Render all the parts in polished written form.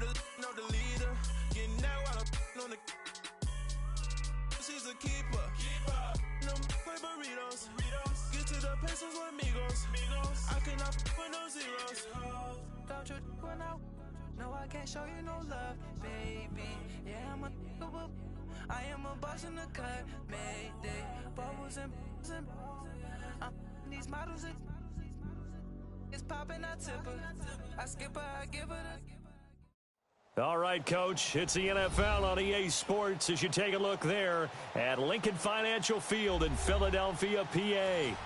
let the know the leader. Getting that while I'm on the. She's a keeper. No play burritos. Get to the pesos with amigos. I cannot with no zeros. Don't you run out? No, I can't show you no love, baby. Yeah, I am a boss in the cut, Mayday. Bubbles and I'm these models. It's popping, I tip her. I skip her, I give her the. All right, Coach, it's the NFL on EA Sports as you take a look there at Lincoln Financial Field in Philadelphia, PA.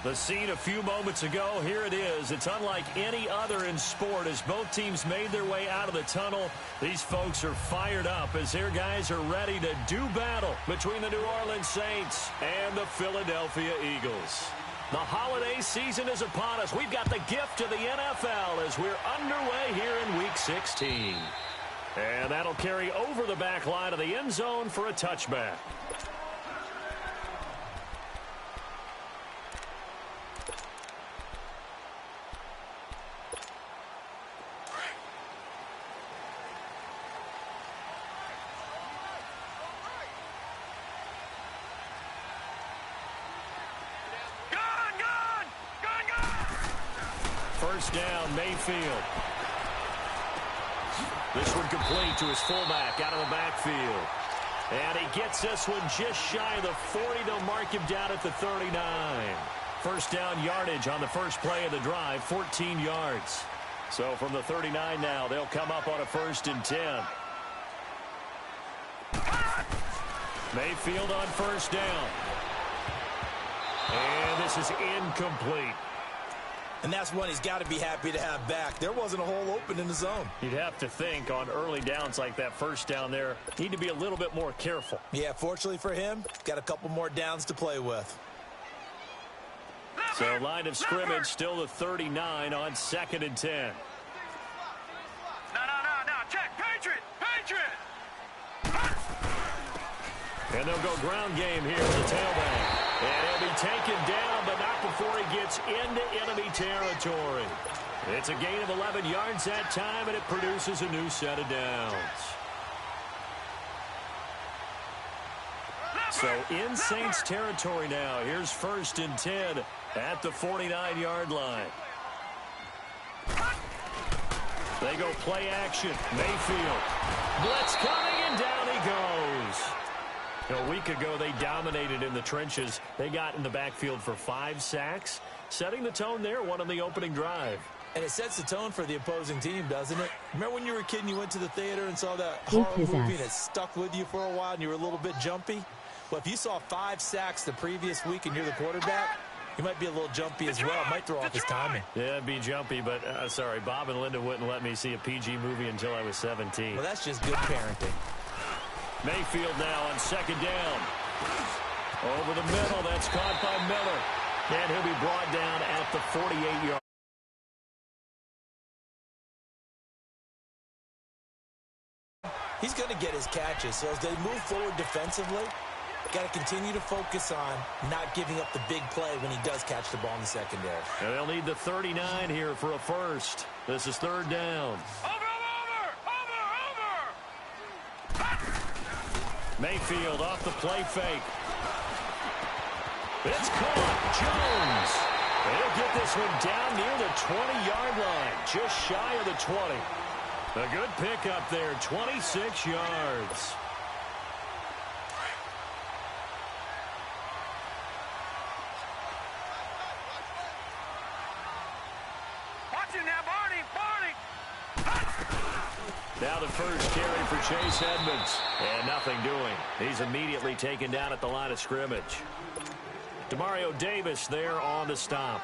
The scene a few moments ago, here it is. It's unlike any other in sport as both teams made their way out of the tunnel. These folks are fired up as their guys are ready to do battle between the New Orleans Saints and the Philadelphia Eagles. The holiday season is upon us. We've got the gift of the NFL as we're underway here in Week 16. And that'll carry over the back line of the end zone for a touchback. First down, Mayfield. This one complete to his fullback out of the backfield. And he gets this one just shy of the 40. They'll mark him down at the 39. First down yardage on the first play of the drive, 14 yards. So from the 39 now, they'll come up on a 1st and 10. Mayfield on first down. And this is incomplete. And that's one he's got to be happy to have back. There wasn't a hole open in the zone. You'd have to think on early downs like that first down there, need to be a little bit more careful. Yeah, fortunately for him, got a couple more downs to play with. So line of scrimmage still the 39 on 2nd and 10. No. Check. Patriot. And they'll go ground game here with the tailback. And he'll be taken down, but not before he gets into enemy territory. It's a gain of 11 yards that time, and it produces a new set of downs. So in Saints territory now. Here's 1st and 10 at the 49-yard line. They go play action. Mayfield. Blitz coming, and down he goes. A week ago, they dominated in the trenches. They got in the backfield for 5 sacks, setting the tone there, one on the opening drive. And it sets the tone for the opposing team, doesn't it? Remember when you were a kid and you went to the theater and saw that horror movie and it stuck with you for a while and you were a little bit jumpy? Well, if you saw 5 sacks the previous week and you're the quarterback, you might be a little jumpy as well. Might throw off his timing. Yeah, it'd be jumpy, but sorry, Bob and Linda wouldn't let me see a PG movie until I was 17. Well, that's just good parenting. Mayfield now on 2nd down. Over the middle, that's caught by Miller. And he'll be brought down at the 48-yard. He's going to get his catches, so as they move forward defensively, got to continue to focus on not giving up the big play when he does catch the ball in the secondary. And they'll need the 39 here for a first. This is 3rd down. Over! Mayfield off the play fake. It's caught. Jones. They'll get this one down near the 20-yard line, just shy of the 20. A good pickup there, 26 yards. Watch him now, Barney! Now the first carry for Chase Edmonds. And nothing doing. He's immediately taken down at the line of scrimmage. Demario Davis there on the stop.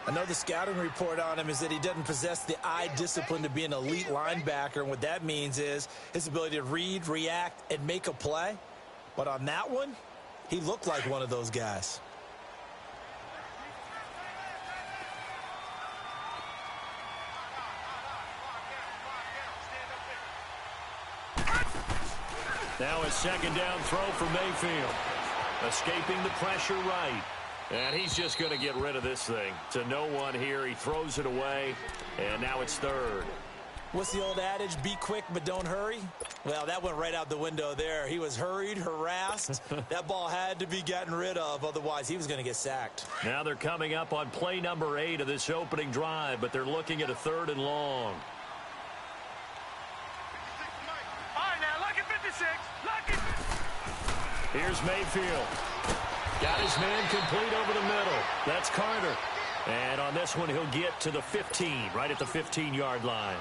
I know the scouting report on him is that he doesn't possess the eye discipline to be an elite linebacker. And what that means is his ability to read, react, and make a play. But on that one, he looked like one of those guys. Now a 2nd down throw for Mayfield. Escaping the pressure right. And he's just going to get rid of this thing. To no one here. He throws it away. And now it's 3rd. What's the old adage? Be quick, but don't hurry. Well, that went right out the window there. He was hurried, harassed. That ball had to be gotten rid of. Otherwise, he was going to get sacked. Now they're coming up on play number 8 of this opening drive, but they're looking at a 3rd and long. All right, now, lucky 56. Lucky. Here's Mayfield. Got his man complete over the middle. That's Carter. And on this one, he'll get to the 15, right at the 15-yard line.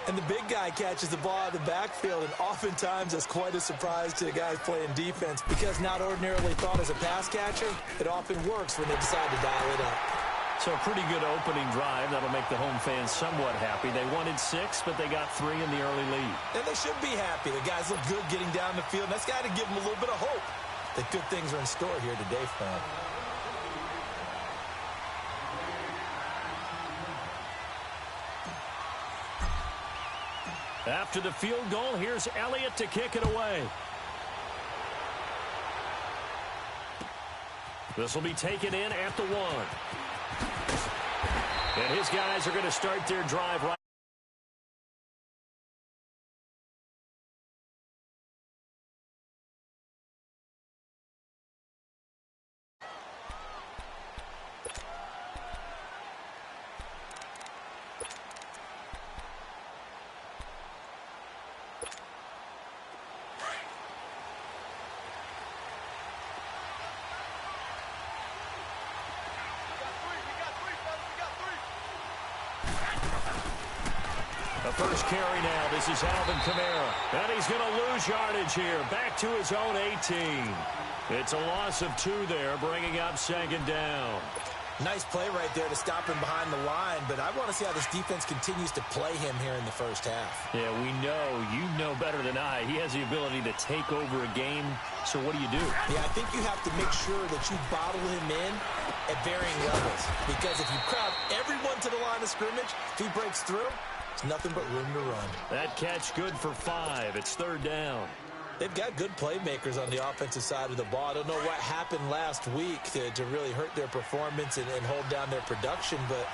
And the big guy catches the ball out of the backfield, and oftentimes it's quite a surprise to the guys playing defense because not ordinarily thought as a pass catcher, it often works when they decide to dial it up. So a pretty good opening drive. That'll make the home fans somewhat happy. They wanted 6, but they got 3 in the early lead. And they should be happy. The guys look good getting down the field, and that's got to give them a little bit of hope that good things are in store here today for them. After the field goal, here's Elliott to kick it away. This will be taken in at the 1. And his guys are going to start their drive right. The first carry now. This is Alvin Kamara. And he's going to lose yardage here. Back to his own 18. It's a loss of 2 there, bringing up 2nd down. Nice play right there to stop him behind the line, but I want to see how this defense continues to play him here in the first half. Yeah, we know. You know better than I. He has the ability to take over a game. So what do you do? Yeah, I think you have to make sure that you bottle him in at varying levels. Because if you crowd everyone to the line of scrimmage, if he breaks through, it's nothing but room to run. That catch good for 5. It's 3rd down. They've got good playmakers on the offensive side of the ball. I don't know what happened last week to really hurt their performance and hold down their production, but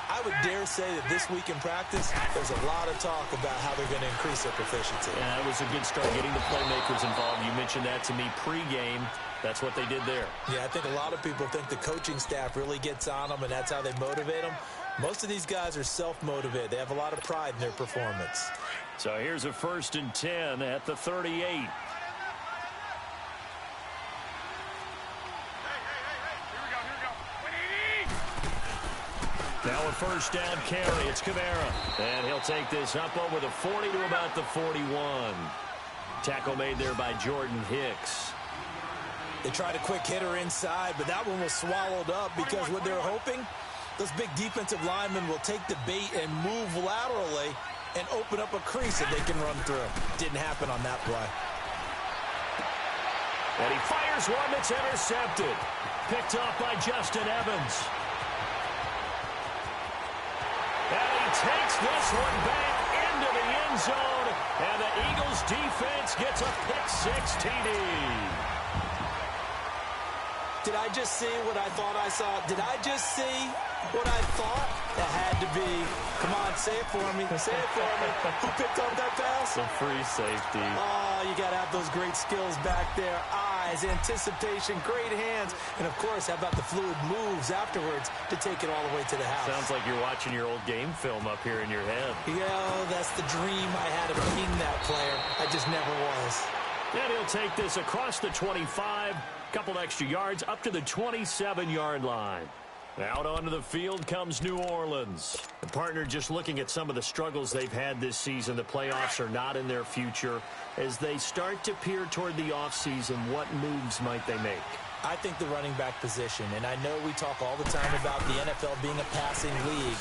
I would dare say that this week in practice, there's a lot of talk about how they're going to increase their proficiency. Yeah, it was a good start getting the playmakers involved. You mentioned that to me pregame. That's what they did there. Yeah, I think a lot of people think the coaching staff really gets on them, and that's how they motivate them. Most of these guys are self-motivated. They have a lot of pride in their performance. So here's a 1st and 10 at the 38. Now a 1st down carry. It's Kamara. And he'll take this up over the 40 to about the 41. Tackle made there by Jordan Hicks. They tried a quick hitter inside, but that one was swallowed up because what they're hoping, those big defensive linemen will take the bait and move laterally and open up a crease that they can run through. Didn't happen on that play. And he fires one that's intercepted. Picked off by Justin Evans. And he takes this one back into the end zone. And the Eagles defense gets a pick-6 TD. Did I just see what I thought I saw? Did I just see what I thought? That had to be. Come on, say it for me. Say it for me. Who picked up that pass? The free safety. Oh, you got to have those great skills back there. Eyes, anticipation, great hands. And, of course, how about the fluid moves afterwards to take it all the way to the house? Sounds like you're watching your old game film up here in your head. Yeah, that's the dream I had of being that player. I just never was. And he'll take this across the 25. Couple extra yards up to the 27-yard line. Out onto the field comes New Orleans. The partner, just looking at some of the struggles they've had this season, the playoffs are not in their future. As they start to peer toward the offseason, what moves might they make? I think the running back position, and I know we talk all the time about the NFL being a passing league,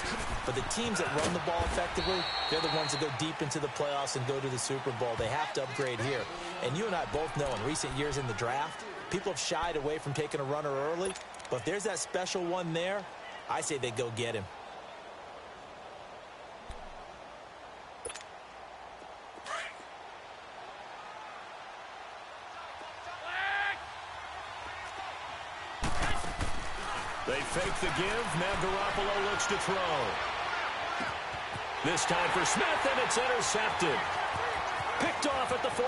but the teams that run the ball effectively, they're the ones that go deep into the playoffs and go to the Super Bowl. They have to upgrade here. And you and I both know in recent years in the draft, people have shied away from taking a runner early, but if there's that special one there, I say they go get him. They fake the give. Now Garoppolo looks to throw. This time for Smith, and it's intercepted. Picked off at the 45.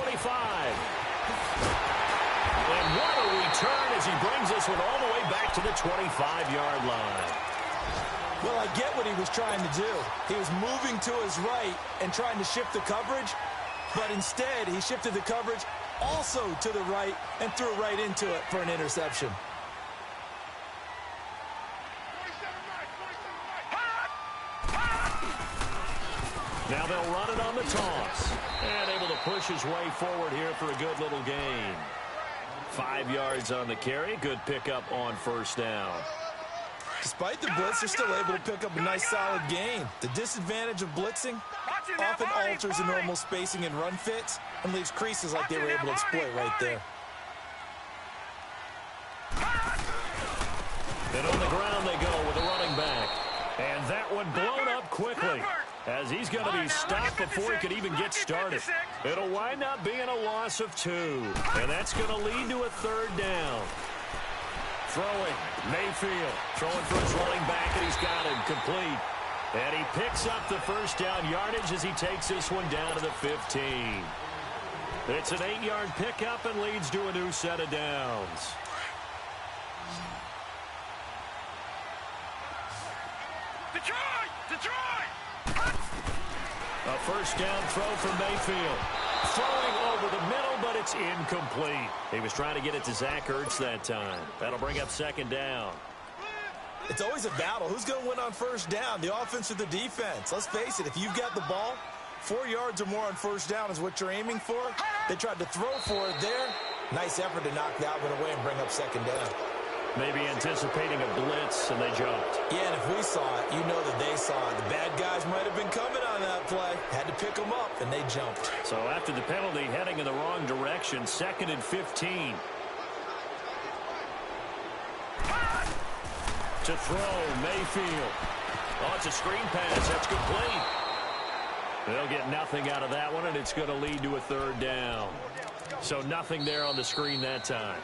And what a return as he brings this one all the way back to the 25-yard line. Well, I get what he was trying to do. He was moving to his right and trying to shift the coverage, but instead he shifted the coverage also to the right and threw right into it for an interception. Now they'll run it on the toss. And able to push his way forward here for a good little gain. 5 yards on the carry. Good pickup on first down. Despite the blitz, they're still able to pick up a nice solid gain. The disadvantage of blitzing often alters the normal spacing and run fits and leaves creases like they were able to exploit right there. And on the ground they go with a running back. And that one blown up quickly, as he's going to be stopped before he could even get started. It'll wind up being a loss of 2. And that's going to lead to a third down. Throwing, Mayfield. Throwing for his running back, and he's got him complete. And he picks up the first down yardage as he takes this one down to the 15. It's an 8-yard pickup and leads to a new set of downs. Detroit! A first down throw from Mayfield. Throwing over the middle, but it's incomplete. He was trying to get it to Zach Ertz that time. That'll bring up second down. It's always a battle. Who's going to win on first down, the offense or the defense? Let's face it, if you've got the ball, 4 yards or more on first down is what you're aiming for. They tried to throw for it there. Nice effort to knock that one away and bring up second down. Maybe anticipating a blitz, and they jumped. Yeah, and if we saw it, you know that they saw it. The bad guys might have been coming on that play. Had to pick them up, and they jumped. So after the penalty, heading in the wrong direction, 2nd and 15. To throw, Mayfield. Oh, it's a screen pass. That's complete. They'll get nothing out of that one, and it's going to lead to a third down. So nothing there on the screen that time.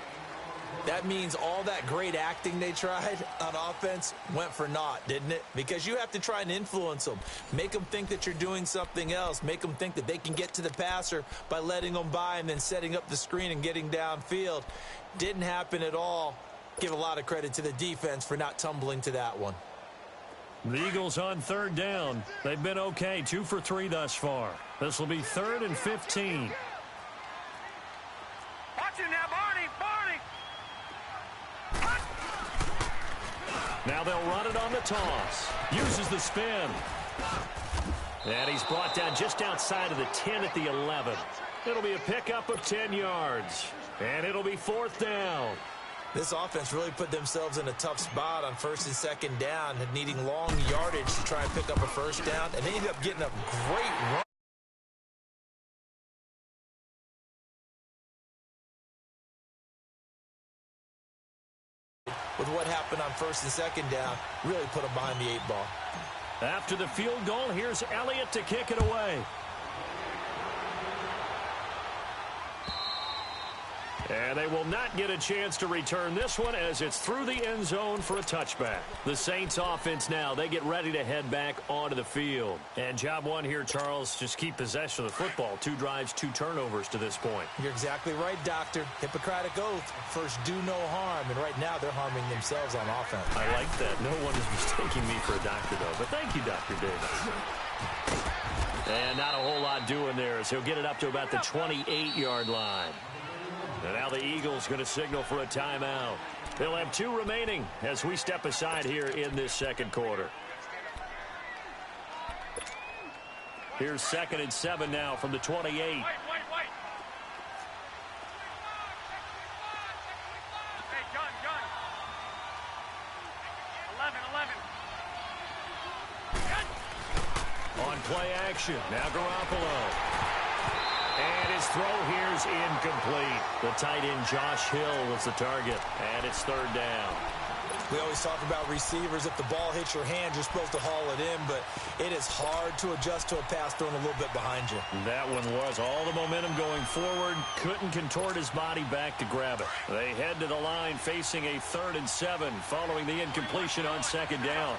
That means all that great acting they tried on offense went for naught, didn't it? Because you have to try and influence them. Make them think that you're doing something else. Make them think that they can get to the passer by letting them by and then setting up the screen and getting downfield. Didn't happen at all. Give a lot of credit to the defense for not tumbling to that one. The Eagles on third down. They've been okay, 2 for 3 thus far. This will be 3rd and 15. Watch it now, Barney! Now they'll run it on the toss. Uses the spin. And he's brought down just outside of the 10 at the 11. It'll be a pickup of 10 yards. And it'll be 4th down. This offense really put themselves in a tough spot on 1st and 2nd down, needing long yardage to try and pick up a first down. And they ended up getting a great run. With what happened on 1st and 2nd down, really put them behind the 8 ball. After the field goal, here's Elliott to kick it away. And they will not get a chance to return this one as it's through the end zone for a touchback. The Saints offense now, they get ready to head back onto the field. And job one here, Charles, just keep possession of the football. 2 drives, 2 turnovers to this point. You're exactly right, Doctor. Hippocratic oath. First, do no harm. And right now, they're harming themselves on offense. I like that. No one is mistaking me for a doctor, though. But thank you, Dr. Davis. And not a whole lot doing there as he'll get it up to about the 28-yard line. And now the Eagles going to signal for a timeout. They'll have 2 remaining as we step aside here in this second quarter. Here's 2nd and 7 now from the 28. Wait. Hey, gun. 11. On play action. Now Garoppolo. And his throw here's incomplete. The tight end Josh Hill was the target. And it's 3rd down. We always talk about receivers. If the ball hits your hand, you're supposed to haul it in, but it is hard to adjust to a pass thrown a little bit behind you. That one was all the momentum going forward. Couldn't contort his body back to grab it. They head to the line facing a 3rd and 7 following the incompletion on 2nd down.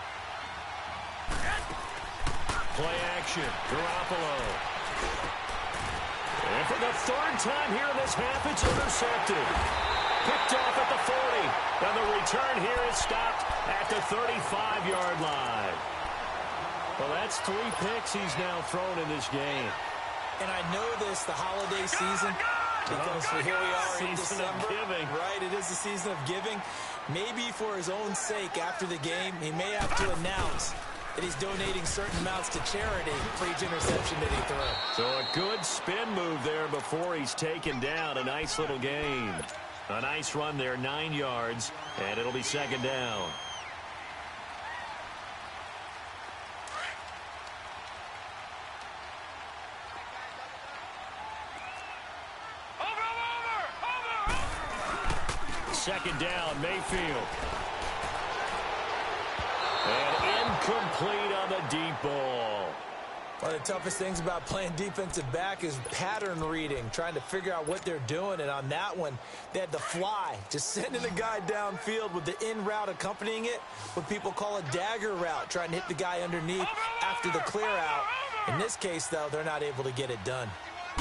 Play action. Garoppolo. And for the third time here in this half, it's intercepted. Picked off at the 40. And the return here is stopped at the 35-yard line. Well, that's 3 picks he's now thrown in this game. And I know this, the holiday season, because here we are in December. Giving. Right, it is the season of giving. Maybe for his own sake after the game, he may have to announce that he's donating certain amounts to charity for each interception that he throws. So a good spin move there before he's taken down. A nice little gain. A nice run there, 9 yards, and it'll be second down. Second down, Mayfield. And incomplete on the deep ball. One of the toughest things about playing defensive back is pattern reading, trying to figure out what they're doing. And on that one, they had the fly, just sending a guy downfield with the in route accompanying it, what people call a dagger route, trying to hit the guy underneath after the clear out. In this case, though, they're not able to get it done.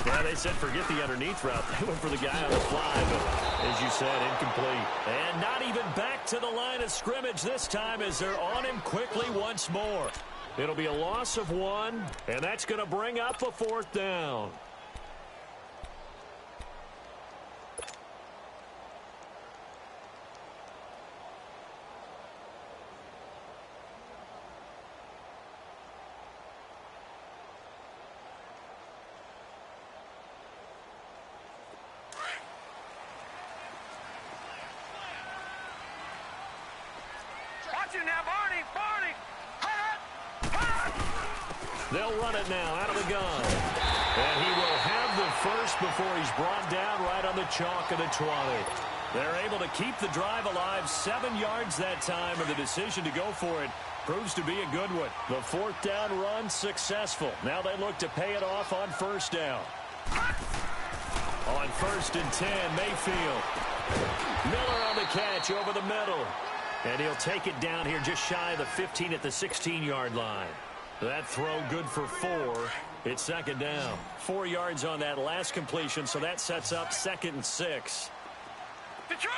Yeah, they said forget the underneath route. They went for the guy on the fly, but as you said, incomplete. And not even back to the line of scrimmage this time as they're on him quickly once more. It'll be a loss of 1, and that's going to bring up a 4th down. Watch it now, Barney! They'll run it now out of the gun. And he will have the first before he's brought down right on the chalk of the 20. They're able to keep the drive alive, 7 yards that time, and the decision to go for it proves to be a good one. The 4th down run successful. Now they look to pay it off on 1st down. On 1st and 10, Mayfield. Miller on the catch over the middle. And he'll take it down here just shy of the 15 at the 16-yard line. That throw good for 4. It's second down. 4 yards on that last completion, so that sets up 2nd and 6. Detroit!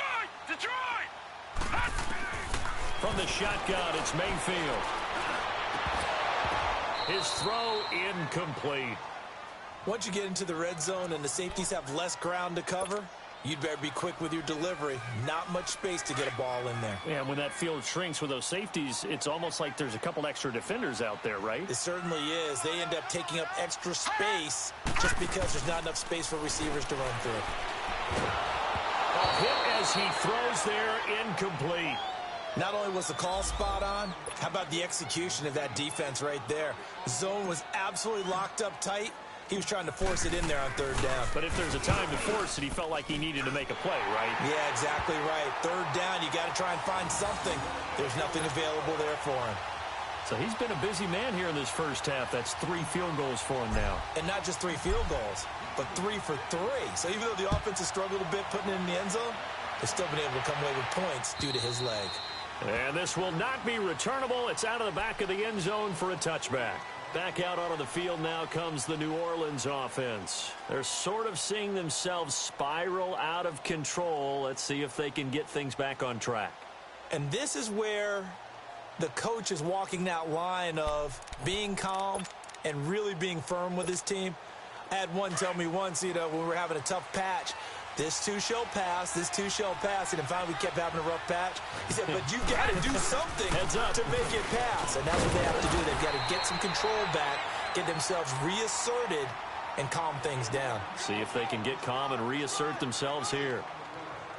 From the shotgun, it's Mayfield. His throw incomplete. Once you get into the red zone and the safeties have less ground to cover, you'd better be quick with your delivery. Not much space to get a ball in there. Yeah, when that field shrinks with those safeties, it's almost like there's a couple extra defenders out there, right? It certainly is. They end up taking up extra space just because there's not enough space for receivers to run through. A hit as he throws there, incomplete. Not only was the call spot on, how about the execution of that defense right there? Zone was absolutely locked up tight. He was trying to force it in there on 3rd down. But if there's a time to force it, he felt like he needed to make a play, right? Yeah, exactly right. 3rd down, you got to try and find something. There's nothing available there for him. So he's been a busy man here in this first half. That's 3 field goals for him now. And not just 3 field goals, but 3 for 3. So even though the offense has struggled a bit putting it in the end zone, they've still been able to come away with points due to his leg. And this will not be returnable. It's out of the back of the end zone for a touchback. Back out onto the field now comes the New Orleans offense. They're sort of seeing themselves spiral out of control. Let's see if they can get things back on track. And this is where the coach is walking that line of being calm and really being firm with his team. I had one tell me once, when we were having a tough patch, this too shall pass, this too shall pass. And then finally we kept having a rough patch. He said, but you got to do something to make it pass. And that's what they have to do. They've got to get some control back, get themselves reasserted, and calm things down. See if they can get calm and reassert themselves here.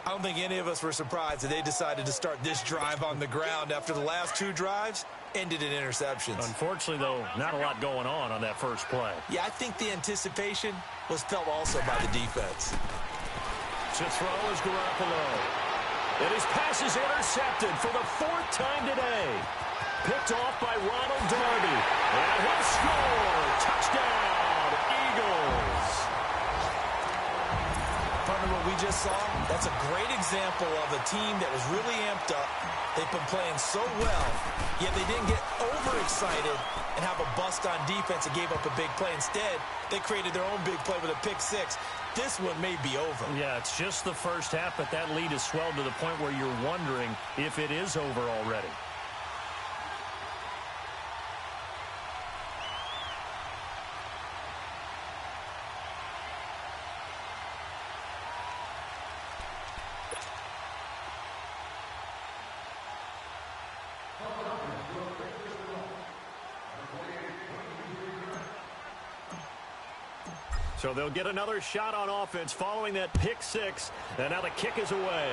I don't think any of us were surprised that they decided to start this drive on the ground after the last 2 drives ended in interceptions. Unfortunately, though, not a lot going on that first play. Yeah, I think the anticipation was felt also by the defense. To throw is Garoppolo. And his pass is intercepted for the 4th time today. Picked off by Ronald Darby. And he'll score. Touchdown, Eagles. Partner, what we just saw, that's a great example of a team that was really amped up. They've been playing so well, yet they didn't get overexcited and have a bust on defense and gave up a big play. Instead, they created their own big play with a pick six. This one may be over. Yeah, it's just the first half, but that lead has swelled to the point where you're wondering if it is over already. So they'll get another shot on offense following that pick six. And now the kick is away.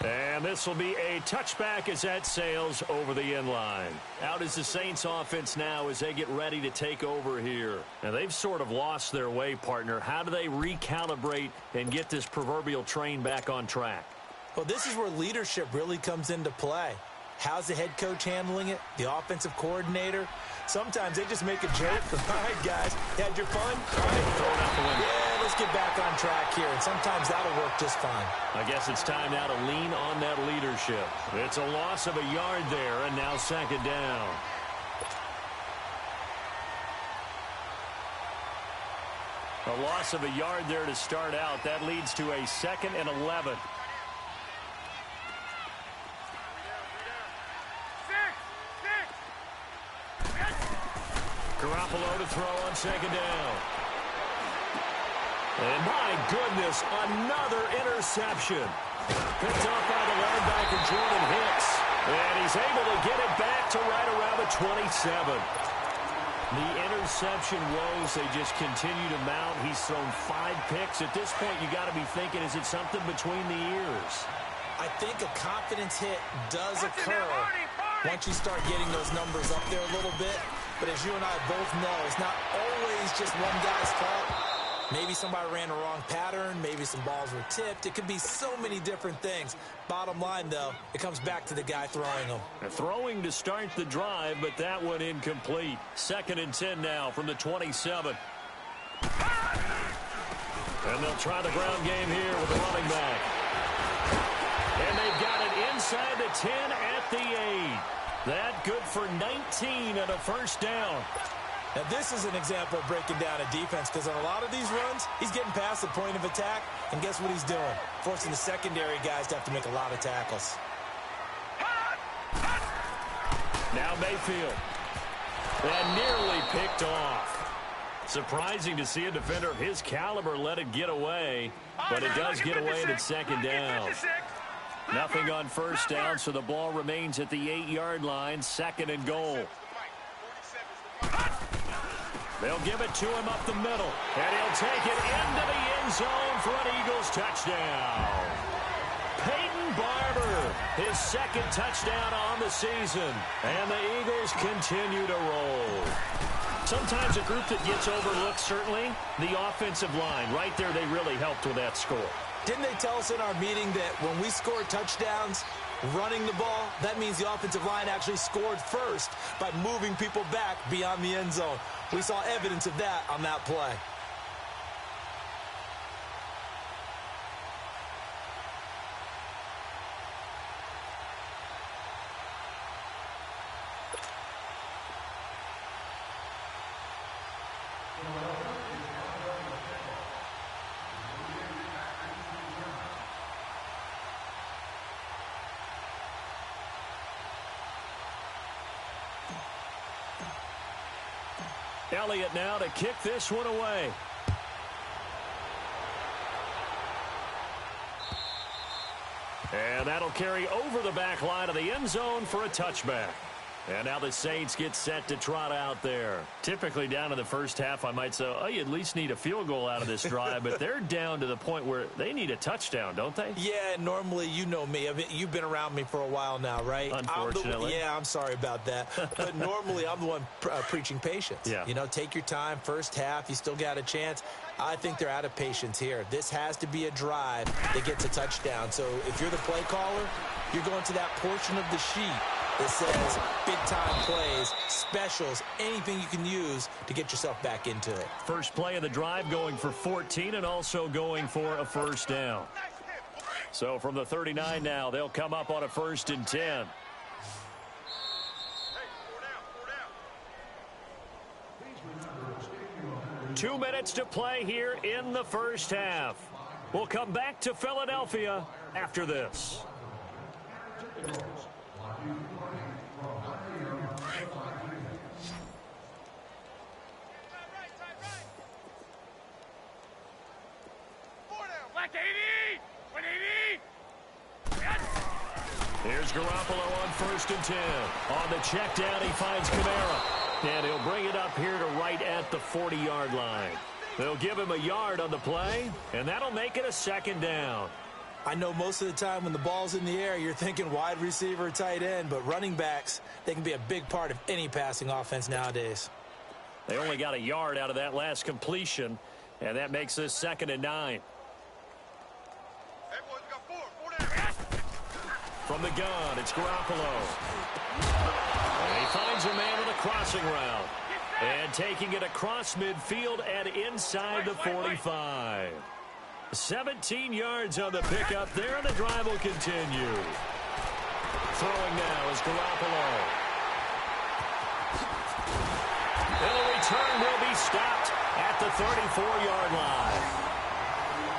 And this will be a touchback as that sails over the end line. Out is the Saints offense now as they get ready to take over here. Now they've sort of lost their way, partner. How do they recalibrate and get this proverbial train back on track? Well, this is where leadership really comes into play. How's the head coach handling it? The offensive coordinator? Sometimes they just make a joke. All right, guys, you had your fun? All right, throw it out the window. Yeah, let's get back on track here, and sometimes that'll work just fine. I guess it's time now to lean on that leadership. It's a loss of a yard there, and now second down. A loss of a yard there to start out. That leads to a 2nd and 11. Garoppolo to throw on second down. And my goodness, another interception. Picked off by the linebacker, Jordan Hicks. And he's able to get it back to right around the 27. The interception woes, they just continue to mount. He's thrown 5 picks. At this point, you got to be thinking, is it something between the ears? I think a confidence hit does occur once you start getting those numbers up there a little bit. But as you and I both know, it's not always just one guy's fault. Maybe somebody ran a wrong pattern. Maybe some balls were tipped. It could be so many different things. Bottom line, though, it comes back to the guy throwing them. Throwing to start the drive, but that one incomplete. 2nd and 10 now from the 27. And they'll try the ground game here with the running back. And they've got it inside the 10 at the 8. That good for 19 and a first down. Now, this is an example of breaking down a defense because on a lot of these runs, he's getting past the point of attack, and guess what he's doing? Forcing the secondary guys to have to make a lot of tackles. Now Mayfield. And nearly picked off. Surprising to see a defender of his caliber let it get away, but it does get away and it's second down. Nothing on first down, so the ball remains at the 8-yard line, 2nd and goal. They'll give it to him up the middle, and he'll take it into the end zone for an Eagles touchdown. Peyton Barber, his 2nd touchdown on the season, and the Eagles continue to roll. Sometimes a group that gets overlooked, certainly, the offensive line. Right there, they really helped with that score. Didn't they tell us in our meeting that when we score touchdowns running the ball, that means the offensive line actually scored first by moving people back beyond the end zone? We saw evidence of that on that play. Elliott now to kick this one away. And that'll carry over the back line of the end zone for a touchback. And now the Saints get set to trot out there. Typically down in the first half, I might say, oh, you at least need a field goal out of this drive. But they're down to the point where they need a touchdown, don't they? Yeah, normally, you know me. I mean, you've been around me for a while now, right? Unfortunately. I'm sorry about that. But normally, I'm the one preaching patience. Yeah. You know, take your time. First half, you still got a chance. I think they're out of patience here. This has to be a drive that gets a touchdown. So if you're the play caller, you're going to that portion of the sheet that says big-time plays, specials, anything you can use to get yourself back into it. First play of the drive going for 14 and also going for a first down. So from the 39 now, they'll come up on a 1st and 10. 2 minutes to play here in the first half. We'll come back to Philadelphia after this. Here's Garoppolo on 1st and 10. On the check down, he finds Kamara. And he'll bring it up here to right at the 40-yard line. They'll give him a yard on the play, and that'll make it a 2nd down. I know most of the time when the ball's in the air, you're thinking wide receiver, tight end, but running backs, they can be a big part of any passing offense nowadays. They only got a yard out of that last completion, and that makes this 2nd and 9. From the gun, it's Garoppolo. And he finds a man on the crossing route. And taking it across midfield and inside the 45. 17 yards on the pickup there, and the drive will continue. Throwing now is Garoppolo. And the return will be stopped at the 34-yard line.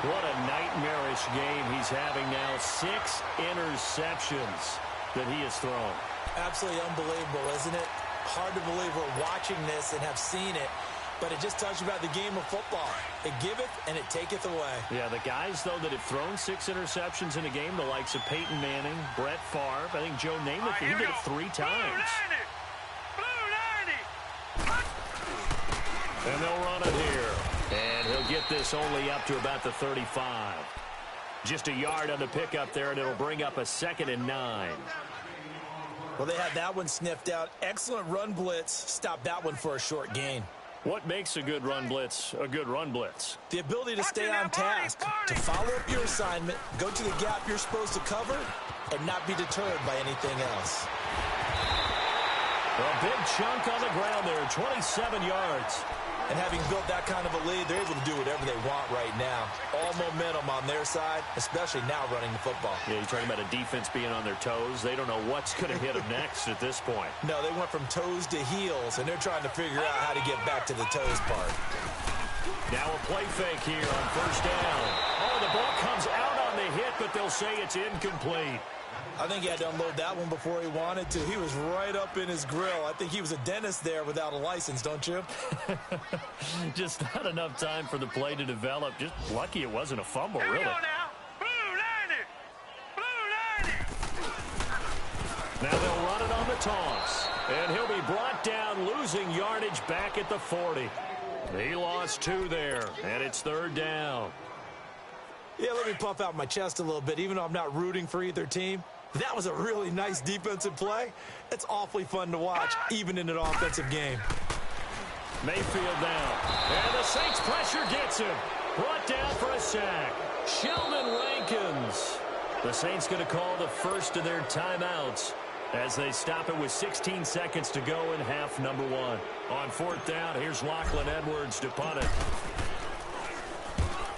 What a nightmarish game he's having now. 6 interceptions that he has thrown. Absolutely unbelievable, isn't it? Hard to believe we're watching this and have seen it, but it just tells you about the game of football. It giveth and it taketh away. Yeah, the guys, though, that have thrown 6 interceptions in a game, the likes of Peyton Manning, Brett Favre, I think Joe Namath, he did it 3 times. And they'll run it here. And he'll get this only up to about the 35. Just a yard on the pickup there, and it'll bring up a 2nd and 9. Well, they had that one sniffed out. Excellent run blitz. Stop that one for a short gain. What makes a good run blitz a good run blitz? The ability to stay on task, to follow up your assignment, go to the gap you're supposed to cover, and not be deterred by anything else. A big chunk on the ground there, 27 yards. And having built that kind of a lead, they're able to do whatever they want right now. All momentum on their side, especially now running the football. Yeah, you're talking about a defense being on their toes. They don't know what's going to hit them next at this point. No, they went from toes to heels, and they're trying to figure out how to get back to the toes part. Now a play fake here on 1st down. Oh, the ball comes out on the hit, but they'll say it's incomplete. I think he had to unload that one before he wanted to. He was right up in his grill. I think he was a dentist there without a license, don't you? Just not enough time for the play to develop. Just lucky it wasn't a fumble, really. Here we go now. Blue 90. Now they'll run it on the toss. And he'll be brought down, losing yardage back at the 40. He lost 2 there, and it's 3rd down. Yeah, let me puff out my chest a little bit, even though I'm not rooting for either team. That was a really nice defensive play. It's awfully fun to watch, even in an offensive game. Mayfield now. And the Saints pressure gets him. Brought down for a sack. Sheldon Rankins. The Saints going to call the first of their timeouts as they stop it with 16 seconds to go in half number 1. On 4th down, here's Lachlan Edwards to punt it.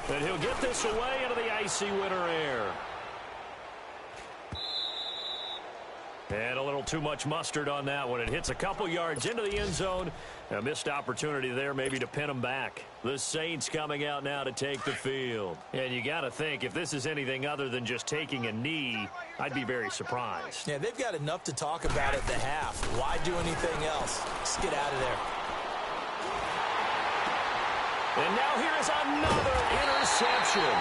And he'll get this away into the icy winter air. And a little too much mustard on that one. It hits a couple yards into the end zone. A missed opportunity there maybe to pin them back. The Saints coming out now to take the field. And you got to think, if this is anything other than just taking a knee, I'd be very surprised. Yeah, they've got enough to talk about at the half. Why do anything else? Just get out of there. And now here is another interception.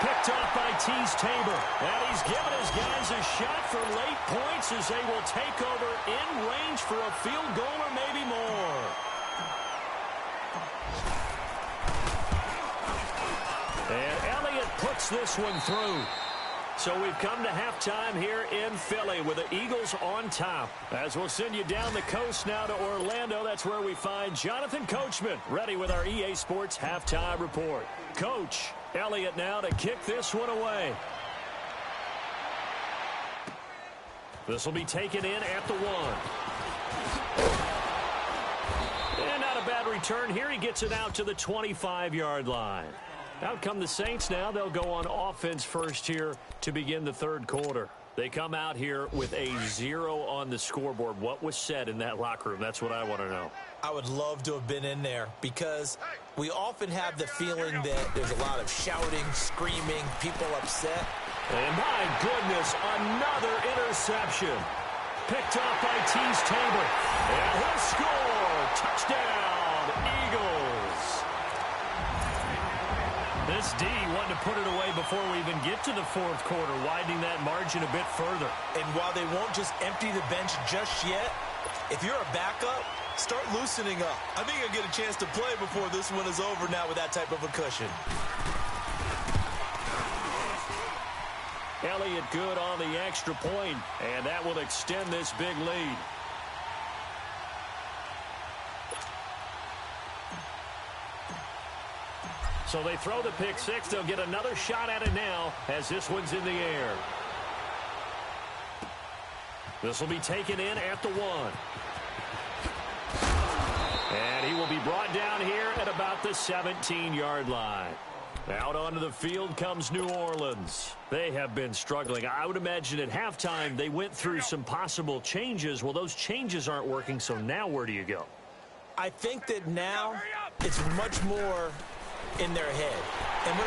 Picked off by Tease Tabor. And he's given his guys a shot for late points as they will take over in range for a field goal or maybe more. And Elliott puts this one through. So we've come to halftime here in Philly with the Eagles on top. As we'll send you down the coast now to Orlando, that's where we find Jonathan Coachman ready with our EA Sports Halftime Report. Coach, Elliott now to kick this one away. This will be taken in at the 1. And not a bad return here. He gets it out to the 25-yard line. Out come the Saints now. They'll go on offense first here to begin the 3rd quarter. They come out here with a 0 on the scoreboard. What was said in that locker room? That's what I want to know. I would love to have been in there because we often have the feeling that there's a lot of shouting, screaming, people upset. And my goodness, another interception. Picked off by T's Tabor. And he'll score. Touchdown, Eagles. This D wanted to put it away before we even get to the fourth quarter, widening that margin a bit further. And while they won't just empty the bench just yet, if you're a backup, start loosening up. I think you'll get a chance to play before this one is over now with that type of a cushion. Elliott good on the extra point, and that will extend this big lead. So they throw the pick six. They'll get another shot at it now as this one's in the air. This will be taken in at the 1. And he will be brought down here at about the 17-yard line. Out onto the field comes New Orleans. They have been struggling. I would imagine at halftime they went through some possible changes. Well, those changes aren't working, so now where do you go? I think that now it's much more in their head. And he'll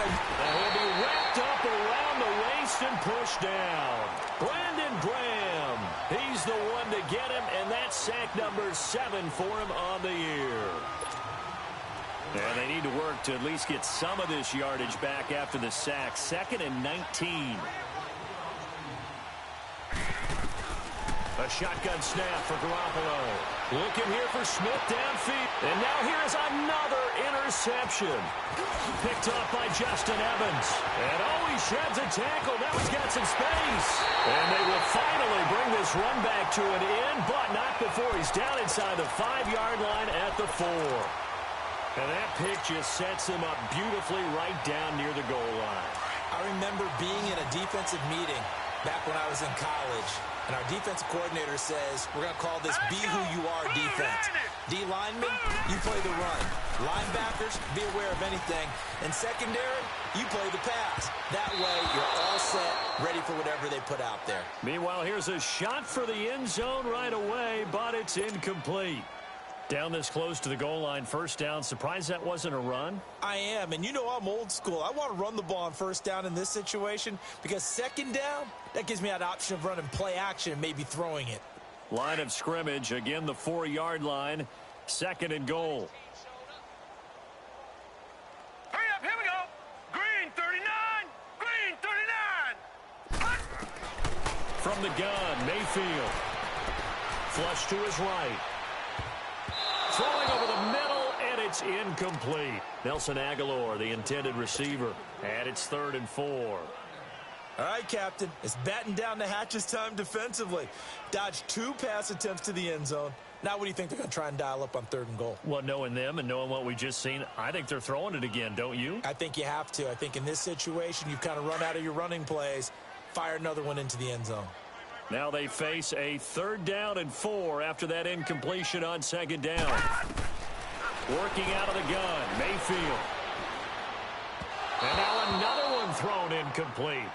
be wrapped up around the waist and pushed down. Brandon Graham, he's the one to get him, and that's sack number 7 for him on the year. And they need to work to at least get some of this yardage back after the sack. 2nd and 19. A shotgun snap for Garoppolo. Looking here for Smith downfield. And now here's another interception. Picked off by Justin Evans. And he shreds a tackle. Now he's got some space. And they will finally bring this run back to an end, but not before he's down inside the 5-yard line at the 4. And that pick just sets him up beautifully right down near the goal line. I remember being in a defensive meeting back when I was in college, and our defensive coordinator says, we're going to call this be who you are defense. D linemen, you play the run. Linebackers, be aware of anything. And secondary, you play the pass. That way, you're all set, ready for whatever they put out there. Meanwhile, here's a shot for the end zone right away, but it's incomplete. Down this close to the goal line, first down. Surprised that wasn't a run? I am, and you know I'm old school. I want to run the ball on first down in this situation because second down, that gives me that option of running play action and maybe throwing it. Line of scrimmage, again the 4-yard line, 2nd and goal. Hurry up, here we go. Green 39, green 39. From the gun, Mayfield. Flush to his right. Throwing over the middle, and it's incomplete. Nelson Aguilar, the intended receiver, and it's 3rd and 4. All right, Captain, it's batten down the hatches time defensively. Dodged 2 pass attempts to the end zone. Now what do you think they're going to try and dial up on 3rd and goal? Well, knowing them and knowing what we just seen, I think they're throwing it again, don't you? I think you have to. I think in this situation, you've kind of run out of your running plays. Fire another one into the end zone. Now they face a 3rd down and 4 after that incompletion on 2nd down. Working out of the gun, Mayfield. And now another one thrown incomplete.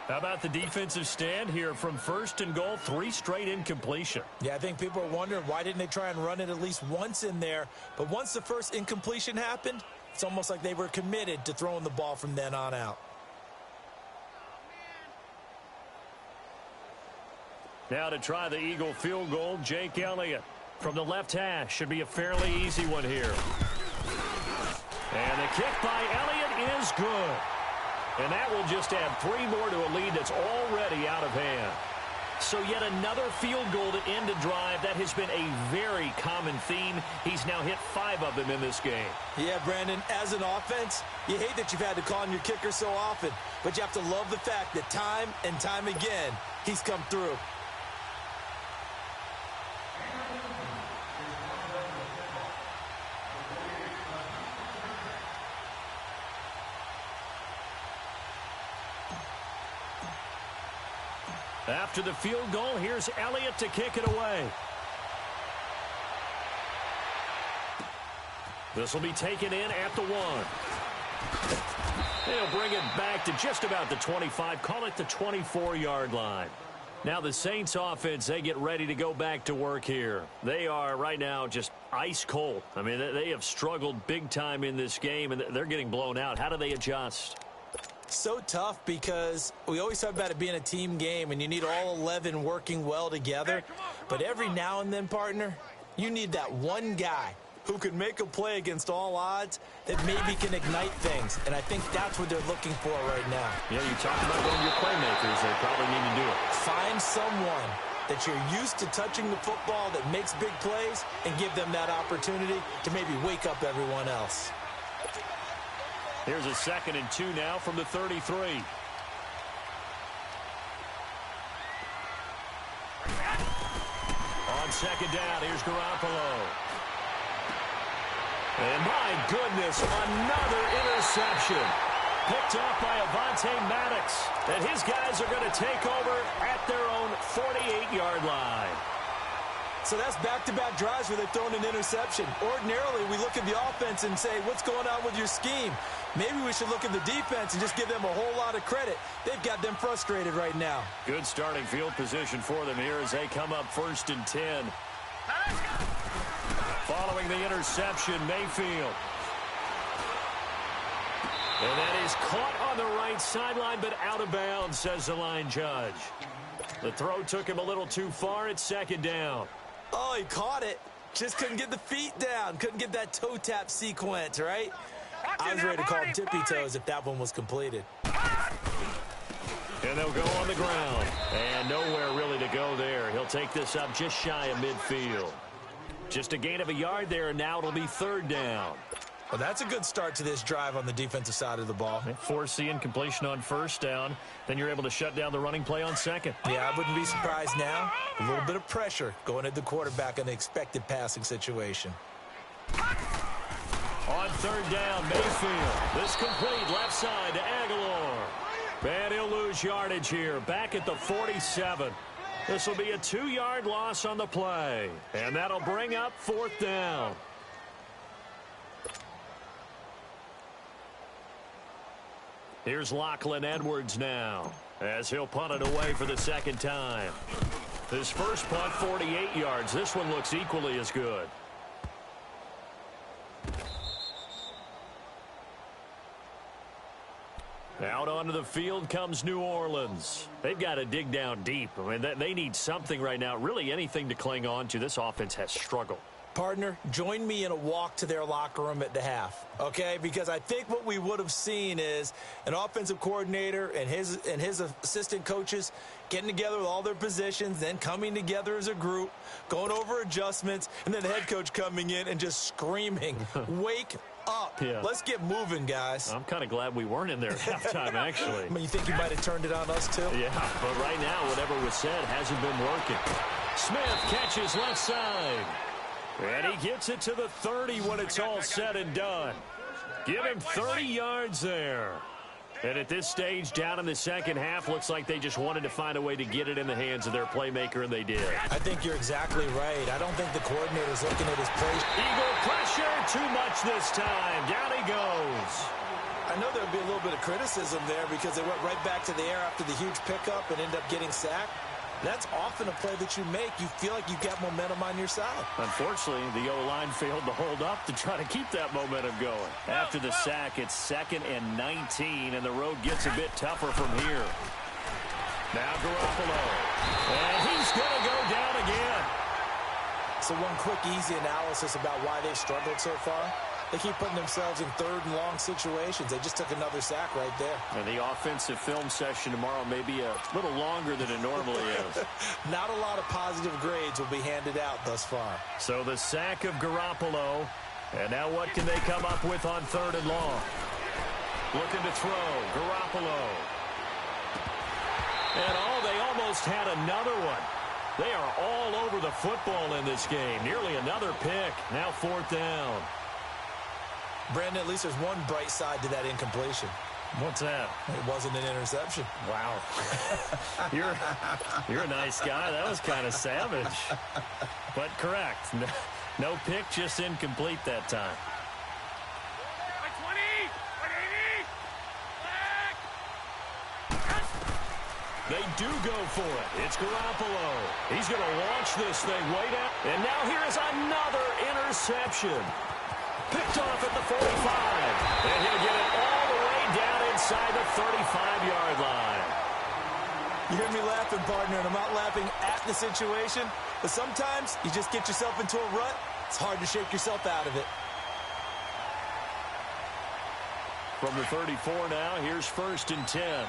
How about the defensive stand here from 1st and goal, 3 straight incompletion? Yeah, I think people are wondering why didn't they try and run it at least once in there. But once the first incompletion happened, it's almost like they were committed to throwing the ball from then on out. Now to try the Eagle field goal, Jake Elliott from the left hash. Should be a fairly easy one here. And the kick by Elliott is good. And that will just add 3 more to a lead that's already out of hand. So yet another field goal to end a drive. That has been a very common theme. He's now hit 5 of them in this game. Yeah, Brandon, as an offense, you hate that you've had to call on your kicker so often. But you have to love the fact that time and time again, he's come through. After the field goal, here's Elliott to kick it away. This will be taken in at the 1. They'll bring it back to just about the 25. Call it the 24-yard line. Now the Saints offense, they get ready to go back to work here. They are right now just ice cold. I mean, they have struggled big time in this game, and they're getting blown out. How do they adjust? So tough because we always talk about it being a team game, and you need all 11 working well together. But every now and then, partner, you need that one guy who can make a play against all odds that maybe can ignite things. And I think that's what they're looking for right now. Yeah, you talk about going to your playmakers. They probably need to do it. Find someone that you're used to touching the football that makes big plays and give them that opportunity to maybe wake up everyone else. Here's a 2nd and 2 now from the 33. On 2nd down, here's Garoppolo. And my goodness, another interception. Picked off by Avonte Maddox. And his guys are going to take over at their own 48-yard line. So that's back-to-back drives where they've thrown an interception. Ordinarily, we look at the offense and say, what's going on with your scheme? Maybe we should look at the defense and just give them a whole lot of credit. They've got them frustrated right now. Good starting field position for them here as they come up 1st and 10. Following the interception, Mayfield. And that is caught on the right sideline, but out of bounds, says the line judge. The throw took him a little too far. It's 2nd down. Oh, he caught it. Just couldn't get the feet down. Couldn't get that toe tap sequence, right? I was ready to call him tippy toes if that one was completed. And they'll go on the ground. And nowhere really to go there. He'll take this up just shy of midfield. Just a gain of a yard there, and now it'll be 3rd down. Well, that's a good start to this drive on the defensive side of the ball. They force the incompletion on 1st down. Then you're able to shut down the running play on 2nd. Yeah, I wouldn't be surprised now. A little bit of pressure going at the quarterback in the expected passing situation. On 3rd down, Mayfield. This complete left side to Aguilar. And he'll lose yardage here. Back at the 47. This will be a 2-yard loss on the play. And that'll bring up 4th down. Here's Lachlan Edwards now as he'll punt it away for the 2nd time. His first punt, 48 yards. This one looks equally as good. Out onto the field comes New Orleans. They've got to dig down deep. I mean, they need something right now, really anything to cling on to. This offense has struggled. Partner, join me in a walk to their locker room at the half, okay? Because I think what we would have seen is an offensive coordinator and his assistant coaches getting together with all their positions, then coming together as a group, going over adjustments, and then the head coach coming in and just screaming, wake up. Yeah. Let's get moving, guys. I'm kind of glad we weren't in there at halftime, actually. I mean, you think you might have turned it on us, too? Yeah, but right now, whatever was said hasn't been working. Smith catches left side. And he gets it to the 30 when it's all said and done. Give him 30 yards there. And at this stage, down in the 2nd half, looks like they just wanted to find a way to get it in the hands of their playmaker, and they did. I think you're exactly right. I don't think the coordinator's looking at his play. Eagle pressure, too much this time. Down he goes. I know there'll be a little bit of criticism there because they went right back to the air after the huge pickup and ended up getting sacked. That's often a play that you make. You feel like you've got momentum on your side. Unfortunately, the O-line failed to hold up to try to keep that momentum going. After the sack, it's 2nd and 19, and the road gets a bit tougher from here. Now Garoppolo. And he's going to go down again. So one quick, easy analysis about why they've struggled so far. They keep putting themselves in 3rd and long situations. They just took another sack right there. And the offensive film session tomorrow may be a little longer than it normally is. Not a lot of positive grades will be handed out thus far. So the sack of Garoppolo. And now what can they come up with on 3rd and long? Looking to throw. Garoppolo. And they almost had another one. They are all over the football in this game. Nearly another pick. Now 4th down. Brandon, at least there's one bright side to that incompletion. What's that? It wasn't an interception. Wow. You're a nice guy. That was kind of savage. But correct. No pick, just incomplete that time. 20, 180, They do go for it. It's Garoppolo. He's going to launch this thing way down. And now here is another interception. Picked off at the 45. And he'll get it all the way down inside the 35-yard line. You hear me laughing, partner, and I'm not laughing at the situation. But sometimes you just get yourself into a rut. It's hard to shake yourself out of it. From the 34 now, here's 1st and 10.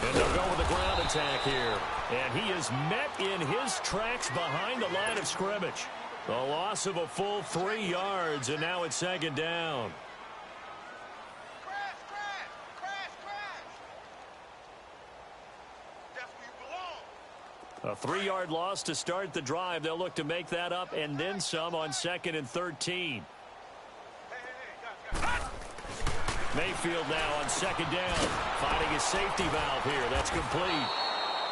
And they'll go with the ground attack here. And he is met in his tracks behind the line of scrimmage. The loss of a full 3 yards, and now it's 2nd down. A 3-yard loss to start the drive. They'll look to make that up and then some on 2nd and 13. Mayfield now on 2nd down, finding his safety valve here. That's complete.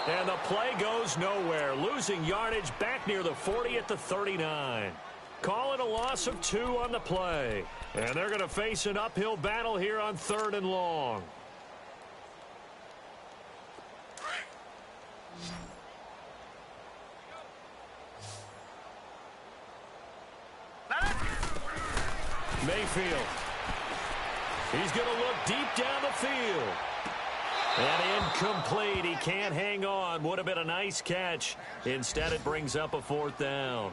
And the play goes nowhere, losing yardage back near the 40 at the 39. Call it a loss of 2 on the play. And they're going to face an uphill battle here on 3rd and long. Mayfield. He's going to look deep down the field. And incomplete. He can't hang on. Would have been a nice catch. Instead, it brings up a 4th down.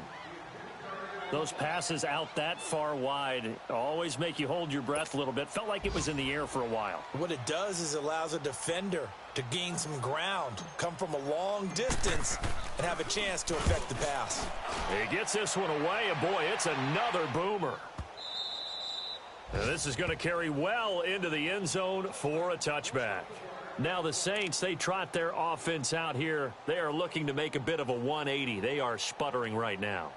Those passes out that far wide always make you hold your breath a little bit. Felt like it was in the air for a while. What it does is it allows a defender to gain some ground, come from a long distance, and have a chance to affect the pass. He gets this one away, and boy, it's another boomer. And this is going to carry well into the end zone for a touchback. Now the Saints, they trot their offense out here. They are looking to make a bit of a 180. They are sputtering right now.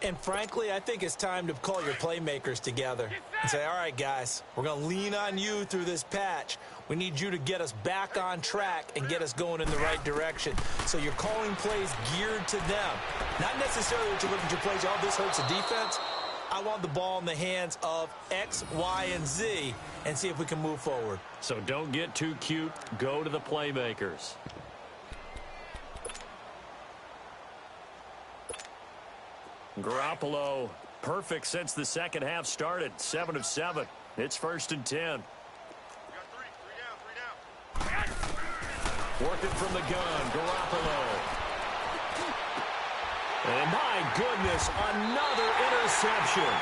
And frankly, I think it's time to call your playmakers together and say, all right, guys, we're going to lean on you through this patch. We need you to get us back on track and get us going in the right direction. So you're calling plays geared to them. Not necessarily that you look at your plays, oh, this hurts the defense. I want the ball in the hands of X, Y, and Z and see if we can move forward. So don't get too cute. Go to the playmakers. Garoppolo, perfect since the second half started. 7 of 7. It's 1st and 10. Working from the gun, Garoppolo. And my goodness, another interception.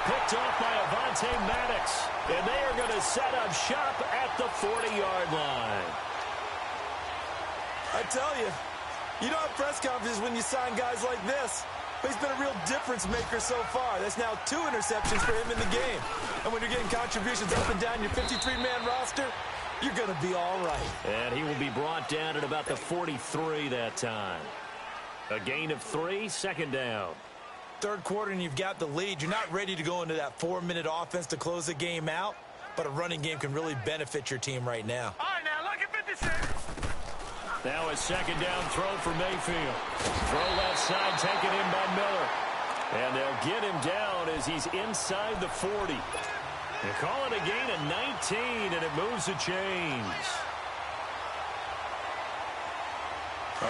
Picked off by Avonte Maddox. And they are going to set up shop at the 40-yard line. I tell you, you don't have press conferences when you sign guys like this. But he's been a real difference maker so far. That's now 2 interceptions for him in the game. And when you're getting contributions up and down your 53-man roster, you're going to be all right. And he will be brought down at about the 43 that time. A gain of 3, 2nd down. Third quarter and you've got the lead. You're not ready to go into that 4-minute offense to close the game out, but a running game can really benefit your team right now. All right, now look at 56. Now a 2nd down throw for Mayfield. Throw left side taken in by Miller. And they'll get him down as he's inside the 40. They call it a gain of 19, and it moves the chains.